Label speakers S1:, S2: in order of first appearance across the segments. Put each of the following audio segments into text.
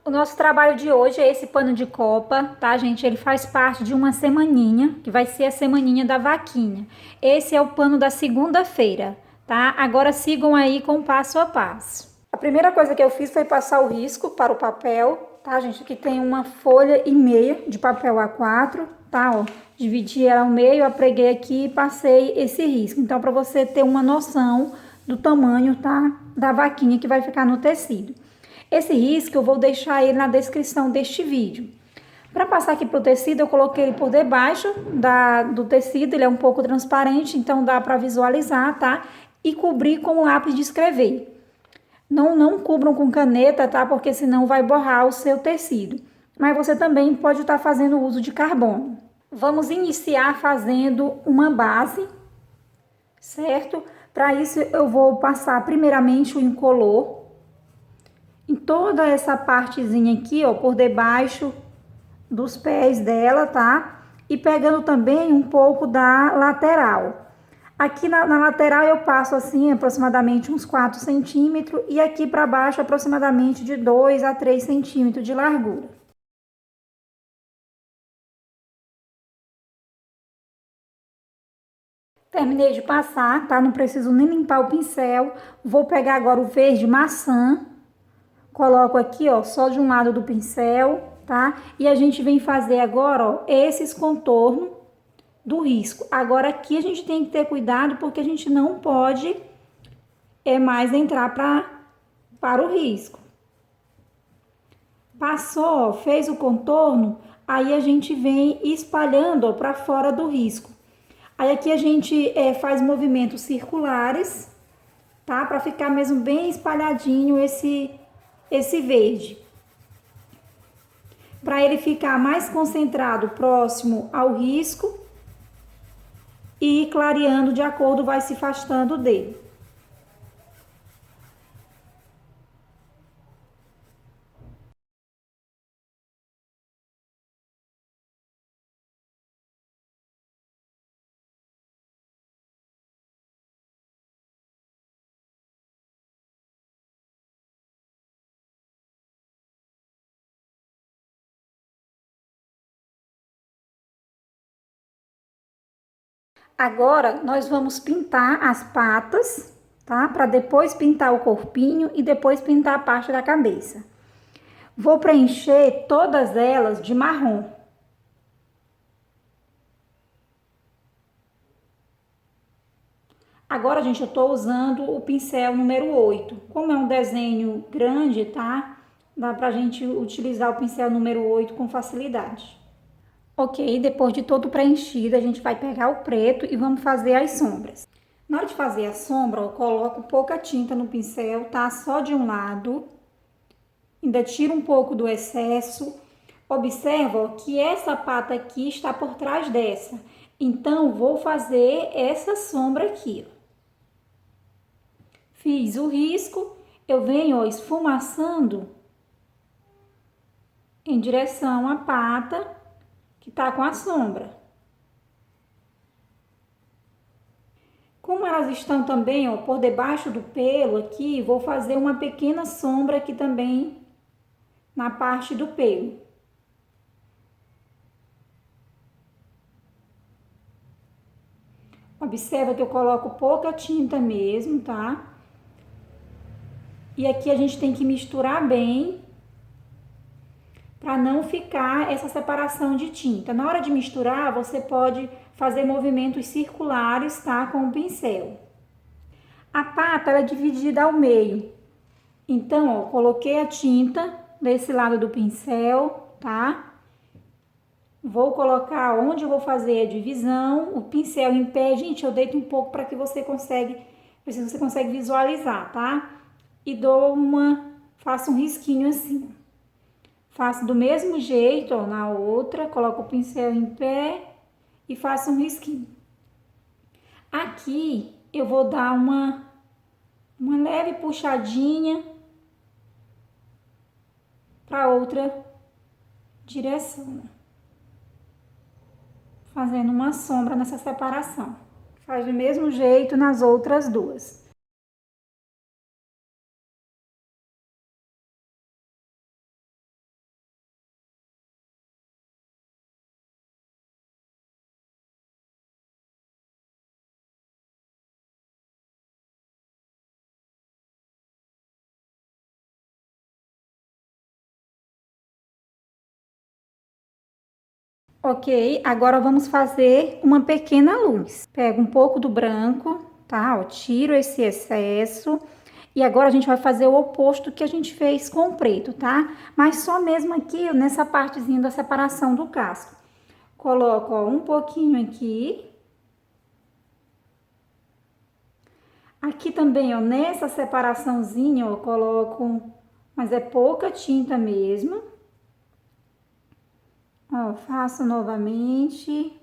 S1: O nosso trabalho de hoje é esse pano de copa, tá, gente? Ele faz parte de uma semaninha, que vai ser a semaninha da vaquinha. Esse é o pano da segunda-feira, tá? Agora sigam aí com o passo a passo. A primeira coisa que eu fiz foi passar o risco para o papel, tá, gente? Aqui tem uma folha e meia de papel A4, tá, ó. Dividi ela ao meio, apreguei aqui e passei esse risco. Então, para você ter uma noção do tamanho, tá, da vaquinha que vai ficar no tecido. Esse risco eu vou deixar ele na descrição deste vídeo. Para passar aqui pro tecido, eu coloquei ele por debaixo do tecido, ele é um pouco transparente, então dá para visualizar, tá? E cobrir com o lápis de escrever. Não cubram com caneta, tá? Porque senão vai borrar o seu tecido. Mas você também pode estar fazendo uso de carbono. Vamos iniciar fazendo uma base, certo? Para isso eu vou passar primeiramente o incolor em toda essa partezinha aqui, ó, por debaixo dos pés dela, tá? E pegando também um pouco da lateral. Aqui na lateral eu passo assim aproximadamente uns 4 centímetros e aqui para baixo aproximadamente de 2 a 3 centímetros de largura. Terminei de passar, tá? Não preciso nem limpar o pincel. Vou pegar agora o verde maçã. Coloco aqui, ó, só de um lado do pincel, tá? E a gente vem fazer agora, ó, esses contornos do risco. Agora aqui a gente tem que ter cuidado porque a gente não pode mais entrar para o risco. Passou, fez o contorno, aí a gente vem espalhando para fora do risco. Aí aqui a gente faz movimentos circulares, tá? Para ficar mesmo bem espalhadinho esse verde. Para ele ficar mais concentrado próximo ao risco e clareando de acordo, vai se afastando dele. Agora, nós vamos pintar as patas, tá? Para depois pintar o corpinho e depois pintar a parte da cabeça. Vou preencher todas elas de marrom. Agora, gente, eu tô usando o pincel número 8. Como é um desenho grande, tá? Dá pra gente utilizar o pincel número 8 com facilidade. Ok, depois de todo preenchido, a gente vai pegar o preto e vamos fazer as sombras. Na hora de fazer a sombra, eu coloco pouca tinta no pincel, tá? Só de um lado. Ainda tiro um pouco do excesso. Observa ó, que essa pata aqui está por trás dessa. Então, vou fazer essa sombra aqui. Ó. Fiz o risco, eu venho ó, esfumaçando em direção à pata que tá com a sombra. Como elas estão também ó, por debaixo do pelo aqui, vou fazer uma pequena sombra aqui também na parte do pelo. Observa que eu coloco pouca tinta mesmo, tá? E aqui a gente tem que misturar bem para não ficar essa separação de tinta. Na hora de misturar, você pode fazer movimentos circulares, tá? Com o pincel. A pata ela é dividida ao meio. Então, ó, coloquei a tinta desse lado do pincel, tá? Vou colocar onde eu vou fazer a divisão, o pincel em pé. Gente, eu deito um pouco para que você consegue visualizar, tá? E faço um risquinho assim. Faço do mesmo jeito, ó, na outra, coloco o pincel em pé e faço um risquinho. Aqui eu vou dar uma leve puxadinha para outra direção, fazendo uma sombra nessa separação. Faz do mesmo jeito nas outras duas. Ok, agora vamos fazer uma pequena luz. Pego um pouco do branco, tá? Ó, tiro esse excesso. E agora a gente vai fazer o oposto que a gente fez com o preto, tá? Mas só mesmo aqui, nessa partezinha da separação do casco. Coloco, ó, um pouquinho aqui. Aqui também, ó, nessa separaçãozinha, ó, eu coloco, mas é pouca tinta mesmo. Ó, faço novamente.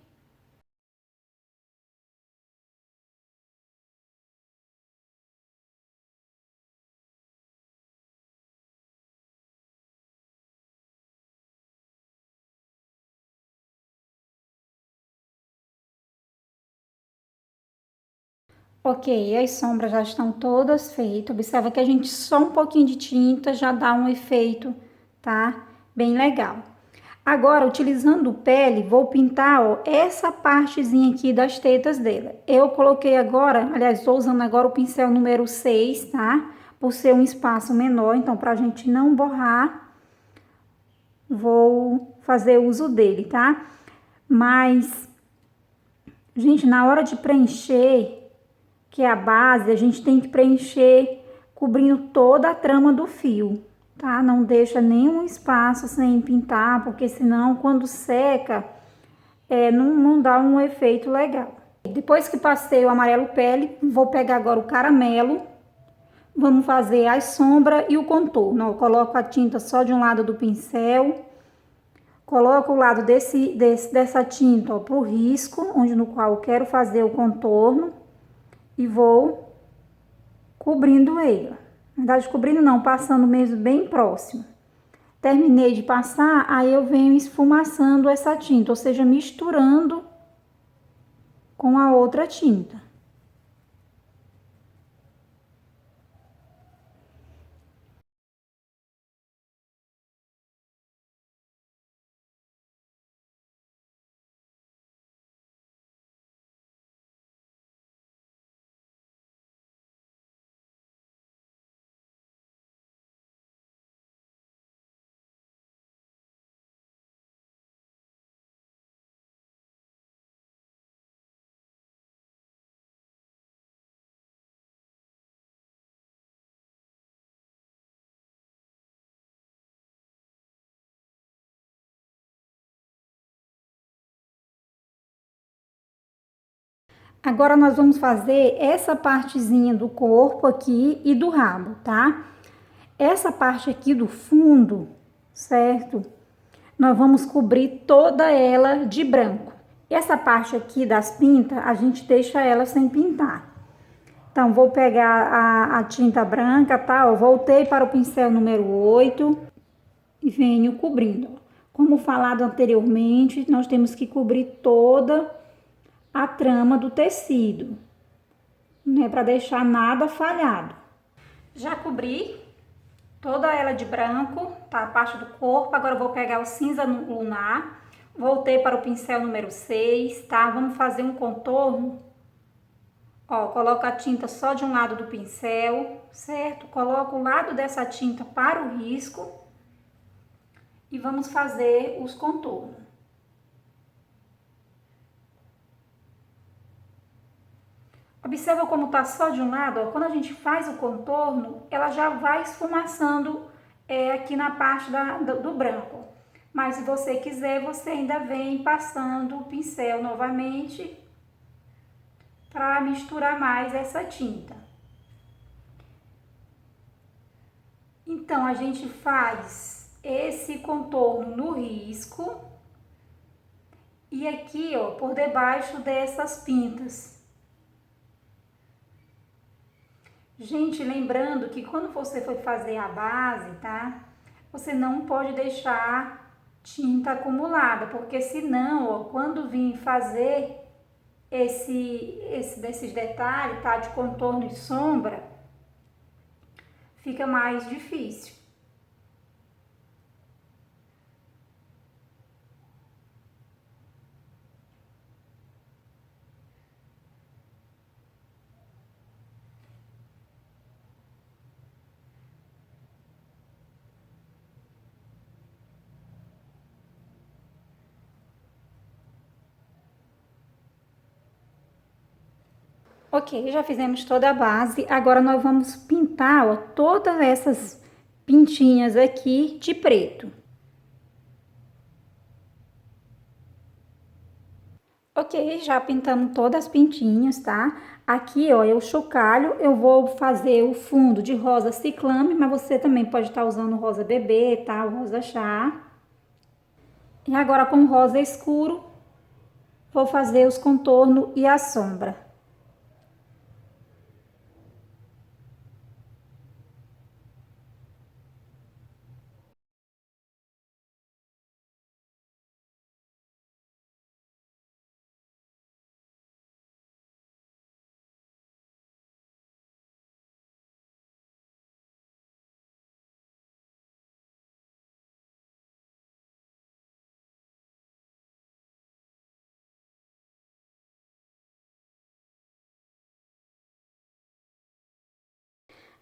S1: Ok, as sombras já estão todas feitas. Observa que a gente só um pouquinho de tinta já dá um efeito, tá? Bem legal. Agora, utilizando o pele, vou pintar, ó, essa partezinha aqui das tetas dela. Eu coloquei agora, aliás, estou usando agora o pincel número 6, tá? Por ser um espaço menor, então pra gente não borrar, vou fazer uso dele, tá? Mas, gente, na hora de preencher, que é a base, a gente tem que preencher cobrindo toda a trama do fio, tá? Não deixa nenhum espaço sem pintar, porque senão quando seca, não dá um efeito legal. Depois que passei o amarelo pele, vou pegar agora o caramelo, vamos fazer a sombra e o contorno. Eu coloco a tinta só de um lado do pincel, coloco o lado dessa tinta para o risco, onde no qual eu quero fazer o contorno, e vou cobrindo ele. Na verdade, cobrindo não, passando mesmo bem próximo. Terminei de passar, aí eu venho esfumaçando essa tinta, ou seja, misturando com a outra tinta. Agora nós vamos fazer essa partezinha do corpo aqui e do rabo, tá? Essa parte aqui do fundo, certo? Nós vamos cobrir toda ela de branco. Essa parte aqui das pintas, a gente deixa ela sem pintar. Então, vou pegar a tinta branca, tá? Eu voltei para o pincel número 8 e venho cobrindo. Como falado anteriormente, nós temos que cobrir toda a trama do tecido, não é para deixar nada falhado. Já cobri toda ela de branco, tá? A parte do corpo. Agora eu vou pegar o cinza lunar. Voltei para o pincel número 6, tá? Vamos fazer um contorno. Ó, coloco a tinta só de um lado do pincel, certo? Coloco o lado dessa tinta para o risco e vamos fazer os contornos. Observa como tá só de um lado, ó. Quando a gente faz o contorno, ela já vai esfumaçando aqui na parte do branco. Mas se você quiser, você ainda vem passando o pincel novamente para misturar mais essa tinta. Então, a gente faz esse contorno no risco e aqui, ó, por debaixo dessas pintas. Gente, lembrando que quando você for fazer a base, tá? Você não pode deixar tinta acumulada, porque senão, ó, quando vir fazer desses detalhes, tá? De contorno e sombra, fica mais difícil. Ok, já fizemos toda a base. Agora nós vamos pintar, ó, todas essas pintinhas aqui de preto. Ok, já pintamos todas as pintinhas, tá? Aqui, ó, eu chocalho, eu vou fazer o fundo de rosa ciclame, mas você também pode estar usando rosa bebê, tá? O rosa chá. E agora com rosa escuro, vou fazer os contornos e a sombra.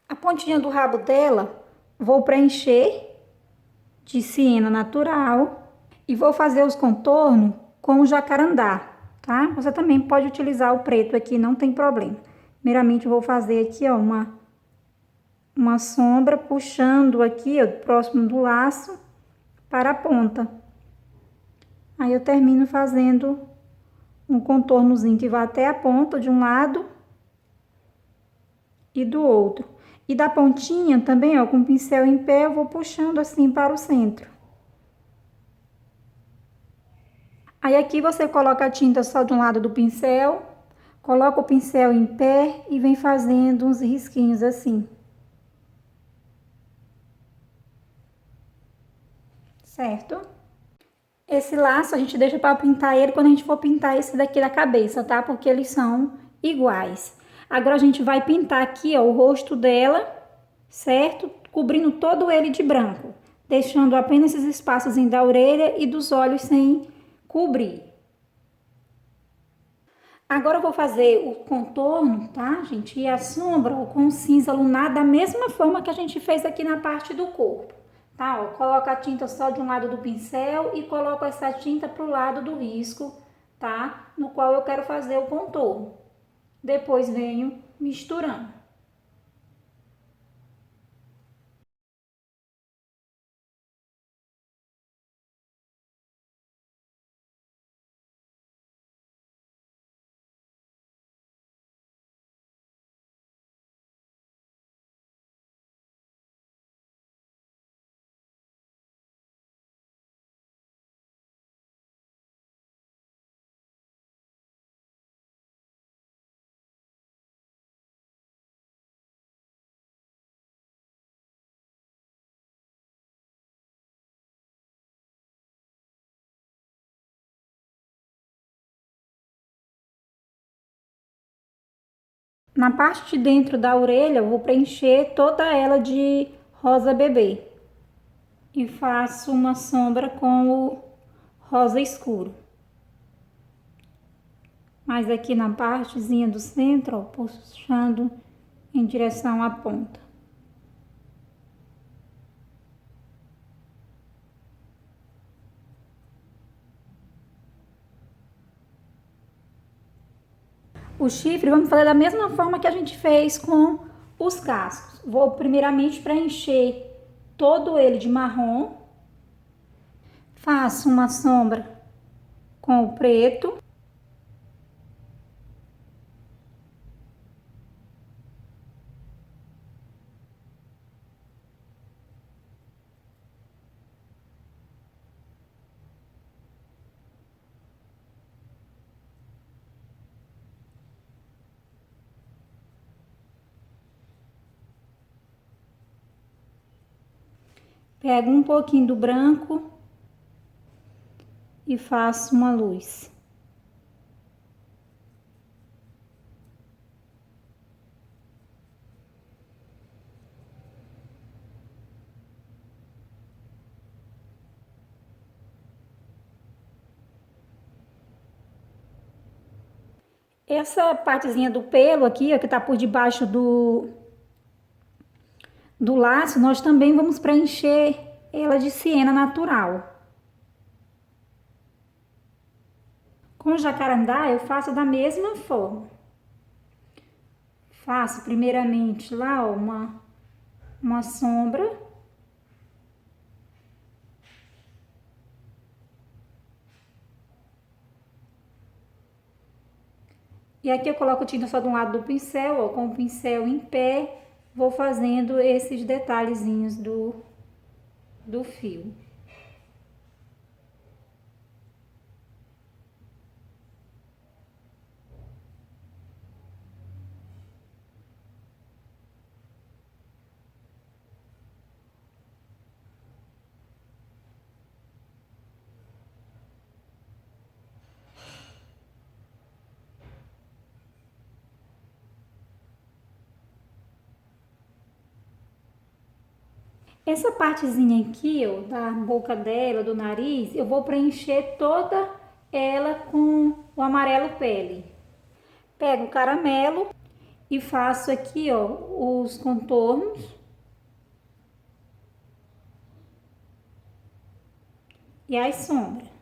S1: A pontinha do rabo dela, vou preencher de siena natural e vou fazer os contornos com o jacarandá, tá? Você também pode utilizar o preto aqui, não tem problema. Primeiramente, vou fazer aqui, ó, uma sombra puxando aqui, ó, próximo do laço para a ponta. Aí eu termino fazendo um contornozinho que vai até a ponta de um lado e do outro. E da pontinha também, ó, com o pincel em pé, eu vou puxando assim para o centro. Aí aqui você coloca a tinta só de um lado do pincel, coloca o pincel em pé e vem fazendo uns risquinhos assim. Certo? Esse laço a gente deixa para pintar ele quando a gente for pintar esse daqui da cabeça, tá? Porque eles são iguais. Agora a gente vai pintar aqui, ó, o rosto dela, certo? Cobrindo todo ele de branco, deixando apenas esses espaços da orelha e dos olhos sem cobrir. Agora eu vou fazer o contorno, tá, gente? E a sombra ó, com cinza lunar da mesma forma que a gente fez aqui na parte do corpo, tá? Ó, coloca a tinta só de um lado do pincel e coloco essa tinta pro lado do risco, tá? No qual eu quero fazer o contorno. Depois venho misturando. Na parte de dentro da orelha, eu vou preencher toda ela de rosa bebê. E faço uma sombra com o rosa escuro. Mas aqui na partezinha do centro, ó, puxando em direção à ponta. O chifre vamos fazer da mesma forma que a gente fez com os cascos. Vou primeiramente preencher todo ele de marrom. Faço uma sombra com o preto. Pego um pouquinho do branco e faço uma luz. Essa partezinha do pelo aqui, ó, que tá por debaixo do laço, nós também vamos preencher ela de siena natural. Com jacarandá eu faço da mesma forma. Faço primeiramente lá, ó, uma sombra. E aqui eu coloco tinta só de um lado do pincel, ó, com o pincel em pé, vou fazendo esses detalhezinhos do fio. Essa partezinha aqui, ó, da boca dela, do nariz, eu vou preencher toda ela com o amarelo pele. Pego o caramelo e faço aqui, ó, os contornos e as sombras.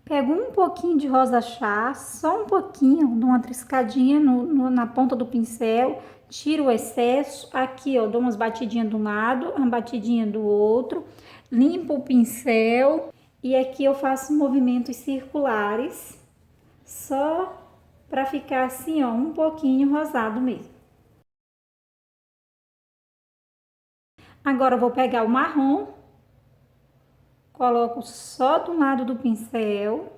S1: Pego um pouquinho de rosa chá, só um pouquinho, dou uma triscadinha na ponta do pincel, tiro o excesso. Aqui, ó, dou umas batidinhas de um lado, uma batidinha do outro, limpo o pincel e aqui eu faço movimentos circulares, só para ficar assim, ó, um pouquinho rosado mesmo. Agora eu vou pegar o marrom, coloco só do lado do pincel.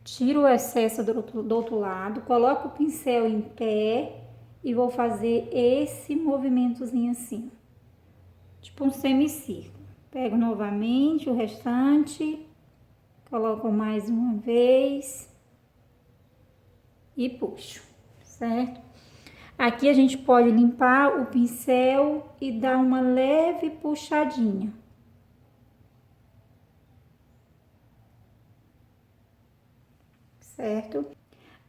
S1: Tiro o excesso do outro lado, coloco o pincel em pé e vou fazer esse movimentozinho assim, tipo um semicírculo. Pego novamente o restante, coloco mais uma vez e puxo, certo? Aqui a gente pode limpar o pincel e dar uma leve puxadinha. Certo?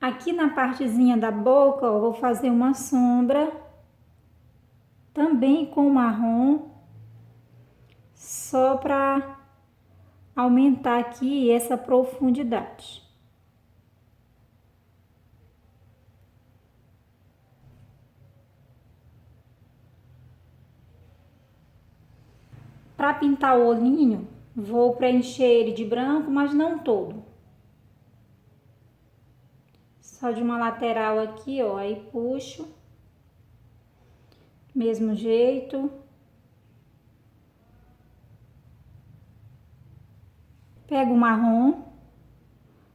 S1: Aqui na partezinha da boca, ó, vou fazer uma sombra também com marrom, só para aumentar aqui essa profundidade. Para pintar o olhinho, vou preencher ele de branco, mas não todo. Só de uma lateral aqui, ó, aí puxo. Mesmo jeito. Pego o marrom,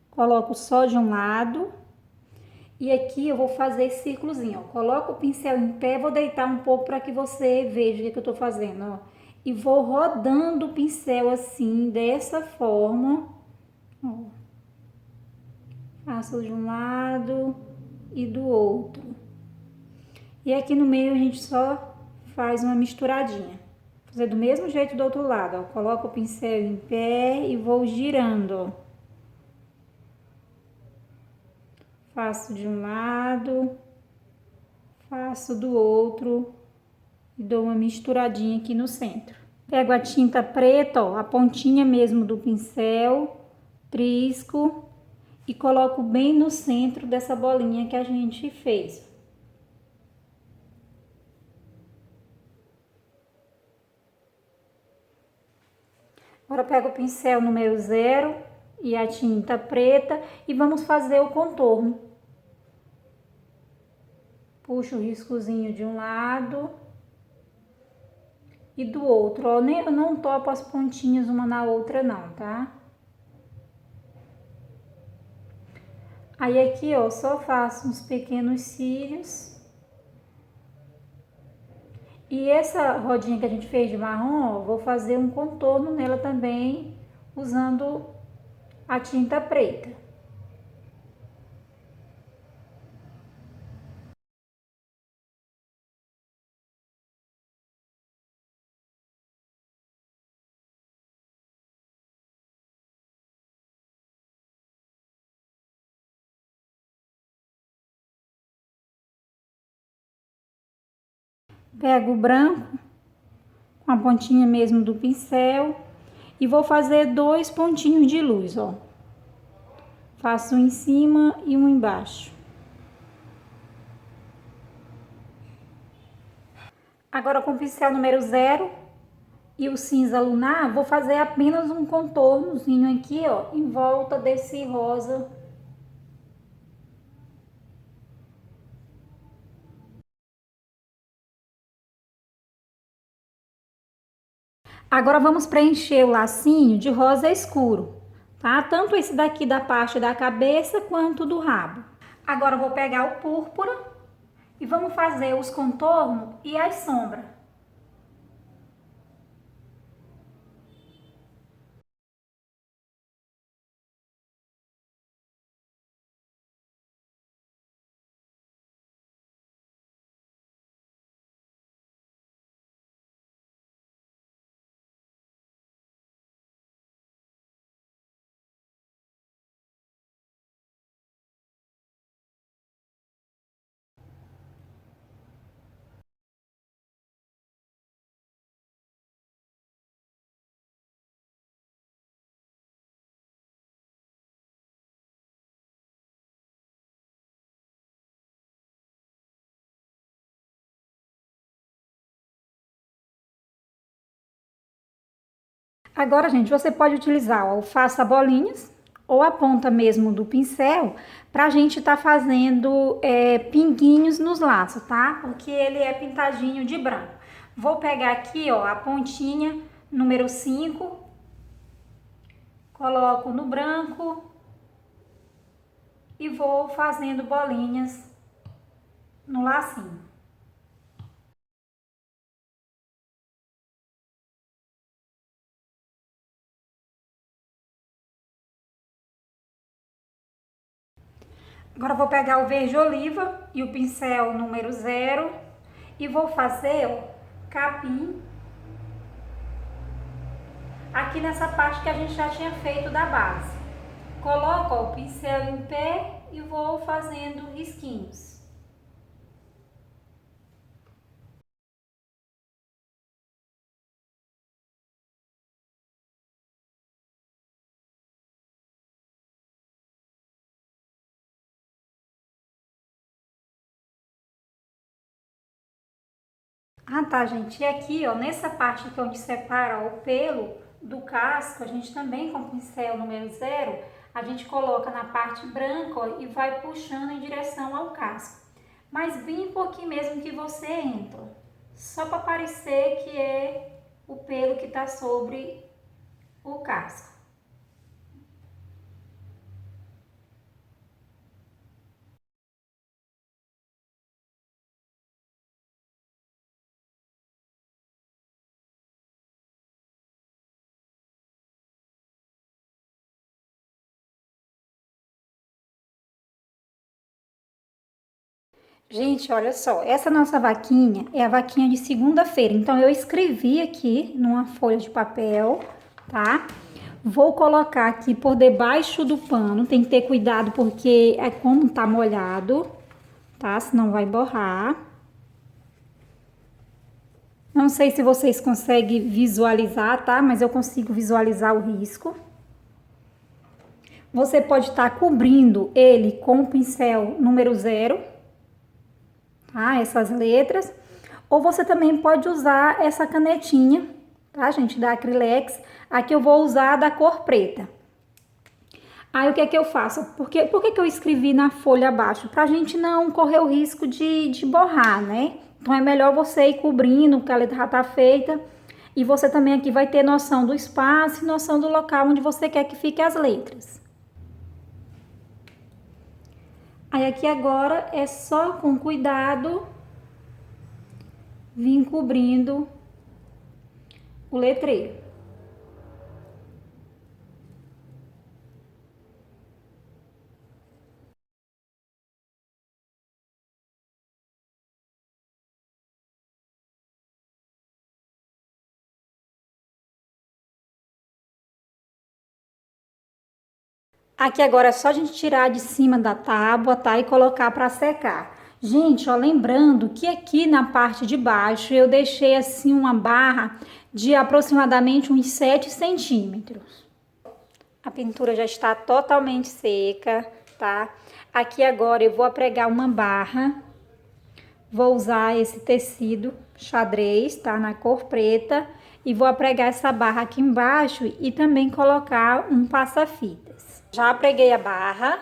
S1: coloco só de um lado. E aqui eu vou fazer esse círculozinho, ó. Coloco o pincel em pé, vou deitar um pouco para que você veja o que eu tô fazendo, ó. E vou rodando o pincel assim, dessa forma, ó. Faço de um lado e do outro. E aqui no meio a gente só faz uma misturadinha. Vou fazer do mesmo jeito do outro lado, ó. Coloco o pincel em pé e vou girando, ó. Faço de um lado, faço do outro e dou uma misturadinha aqui no centro. Pego a tinta preta, ó, a pontinha mesmo do pincel, trisco e coloco bem no centro dessa bolinha que a gente fez. Agora pego o pincel número 0 e a tinta preta e vamos fazer o contorno. Puxo o riscozinho de um lado e do outro, ó, eu não topo as pontinhas uma na outra não, tá? Aí aqui, ó, só faço uns pequenos cílios. E essa rodinha que a gente fez de marrom, ó, vou fazer um contorno nela também, usando a tinta preta. Pego o branco, com a pontinha mesmo do pincel, e vou fazer 2 pontinhos de luz, ó. Faço um em cima e um embaixo. Agora com o pincel número 0 e o cinza lunar, vou fazer apenas um contornozinho aqui, ó, em volta desse rosa. Agora vamos preencher o lacinho de rosa escuro, tá? Tanto esse daqui da parte da cabeça quanto do rabo. Agora eu vou pegar o púrpura e vamos fazer os contornos e as sombras. Agora, gente, você pode utilizar ó, o faça bolinhas ou a ponta mesmo do pincel pra gente tá fazendo pinguinhos nos laços, tá? Porque ele é pintadinho de branco. Vou pegar aqui, ó, a pontinha número 5, coloco no branco e vou fazendo bolinhas no lacinho. Agora vou pegar o verde oliva e o pincel número 0 e vou fazer o capim aqui nessa parte que a gente já tinha feito da base. Coloco ó, o pincel em pé e vou fazendo risquinhos. Ah, tá, gente. E aqui, ó, nessa parte aqui onde separa ó, o pelo do casco, a gente também com o pincel número 0, a gente coloca na parte branca ó, e vai puxando em direção ao casco. Mas bem pouquinho mesmo que você entra, só para parecer que é o pelo que tá sobre o casco. Gente, olha só, essa nossa vaquinha é a vaquinha de segunda-feira. Então, eu escrevi aqui numa folha de papel, tá? Vou colocar aqui por debaixo do pano. Tem que ter cuidado porque é como tá molhado, tá? Senão vai borrar. Não sei se vocês conseguem visualizar, tá? Mas eu consigo visualizar o risco. Você pode estar cobrindo ele com o pincel número 0, tá? Essas letras. Ou você também pode usar essa canetinha, tá, gente, da Acrylex. Aqui eu vou usar da cor preta. Aí o que é que eu faço? Por que eu escrevi na folha abaixo? Pra gente não correr o risco de borrar, né? Então é melhor você ir cobrindo, porque a letra já tá feita. E você também aqui vai ter noção do espaço e noção do local onde você quer que fiquem as letras. Aí aqui agora é só com cuidado vir cobrindo o letreiro. Aqui agora é só a gente tirar de cima da tábua, tá? E colocar para secar. Gente, ó, lembrando que aqui na parte de baixo eu deixei assim uma barra de aproximadamente uns 7 centímetros. A pintura já está totalmente seca, tá? Aqui agora eu vou pregar uma barra. Vou usar esse tecido xadrez, tá? Na cor preta. E vou pregar essa barra aqui embaixo e também colocar um passa-fitas. Já preguei a barra,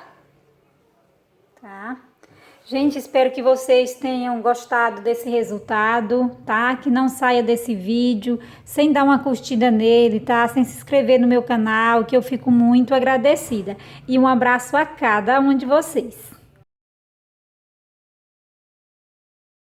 S1: tá? Gente, espero que vocês tenham gostado desse resultado, tá? Que não saia desse vídeo sem dar uma curtida nele, tá? Sem se inscrever no meu canal, que eu fico muito agradecida. E um abraço a cada um de vocês.